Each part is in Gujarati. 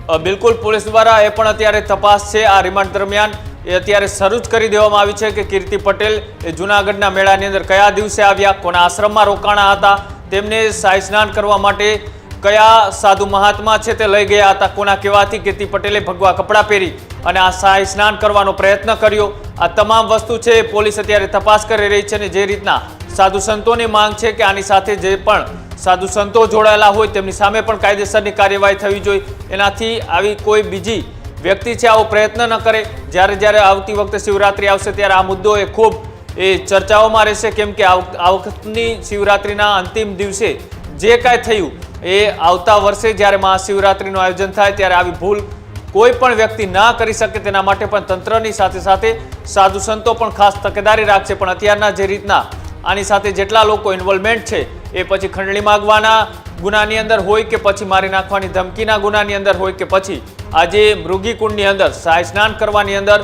બિલકુલ પોલીસ દ્વારા એ પણ અત્યારે તપાસ છે આ રિમાન્ડ દરમિયાન એ અત્યારે શરૂ જ કરી દેવામાં આવી છે કે કીર્તિ પટેલ એ જૂનાગઢના મેળાની અંદર કયા દિવસે આવ્યા, કોના આશ્રમમાં રોકાણા હતા, તેમને શાહી સ્નાન કરવા માટે કયા સાધુ મહાત્મા છે તે લઈ ગયા હતા, કોના કહેવાથી કીર્તિ પટેલે ભગવા કપડાં પહેરી અને આ શાહી સ્નાન કરવાનો પ્રયત્ન કર્યો, આ તમામ વસ્તુ છે પોલીસ અત્યારે તપાસ કરી રહી છે. અને જે રીતના સાધુ સંતોની માંગ છે કે આની સાથે જે પણ સાધુ સંતો જોડાયેલા હોય તેમની સામે પણ કાયદેસરની કાર્યવાહી થવી જોઈએ, એનાથી આવી કોઈ બીજી વ્યક્તિ છે આવો પ્રયત્ન ન કરે. જ્યારે આવતી વખતે શિવરાત્રી આવશે ત્યારે આ મુદ્દો એ ખૂબ ચર્ચાઓમાં રહેશે, કેમ કે આ વખતની શિવરાત્રીના અંતિમ દિવસે જે કાંઈ થયું એ આવતા વર્ષે જ્યારે મહાશિવરાત્રીનું આયોજન થાય ત્યારે આવી ભૂલ કોઈ પણ વ્યક્તિ ના કરી શકે તેના માટે પણ તંત્રની સાથે સાથે સાધુ સંતો પણ ખાસ તકેદારી રાખશે. પણ અત્યારના જે રીતના આની સાથે જેટલા લોકો ઇન્વોલ્વમેન્ટ છે એ પછી ખંડણી માગવાના ગુનાની અંદર હોય કે પછી મારી નાખવાની ધમકીના ગુનાની અંદર હોય કે પછી આજે મૃગીકુંડની અંદર શાહી સ્નાન કરવાની અંદર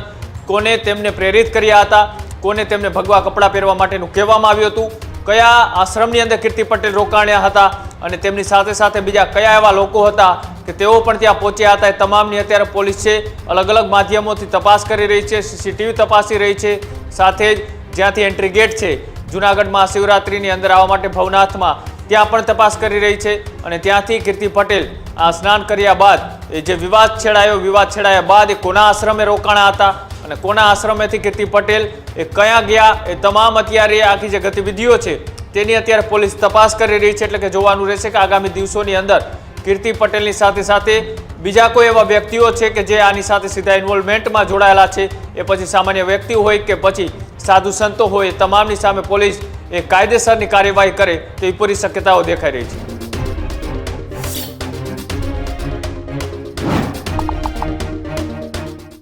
કોને તેમને પ્રેરિત કર્યા હતા, કોને તેમને ભગવા કપડાં પહેરવા માટેનું કહેવામાં આવ્યું હતું, કયા આશ્રમની અંદર કીર્તિ પટેલ રોકાણ્યા હતા અને તેમની સાથે સાથે બીજા કયા એવા લોકો હતા કે તેઓ પણ ત્યાં પહોંચ્યા હતા, એ તમામની અત્યારે પોલીસ છે અલગ અલગ માધ્યમોથી તપાસ કરી રહી છે, સીસીટીવી તપાસી રહી છે. સાથે જ જ્યાંથી એન્ટ્રી ગેટ છે જૂનાગઢ મહાશિવરાત્રીની અંદર આવવા માટે ભવનાથમાં ત્યાં પણ તપાસ કરી રહી છે. અને ત્યાંથી કીર્તિ પટેલ આ સ્નાન કર્યા બાદ એ જે વિવાદ છેડાયા બાદ એ કોના આશ્રમે રોકાણા હતા અને કોના આશ્રમેથી કીર્તિ પટેલ એ કયા ગયા, એ તમામ અત્યારે આખી જે ગતિવિધિઓ છે તેની અત્યારે પોલીસ તપાસ કરી રહી છે. એટલે કે જોવાનું રહેશે કે આગામી દિવસોની અંદર કીર્તિ પટેલની સાથે સાથે બીજા કોઈ એવા વ્યક્તિઓ છે કે જે આની સાથે સીધા ઇન્વોલ્વમેન્ટમાં જોડાયેલા છે, એ પછી સામાન્ય વ્યક્તિ હોય કે પછી સાધુ સંતો હોય, તમામની સામે પોલીસ એ કાયદેસરની કાર્યવાહી કરે તેવી પૂરી શક્યતાઓ દેખાઈ રહી છે.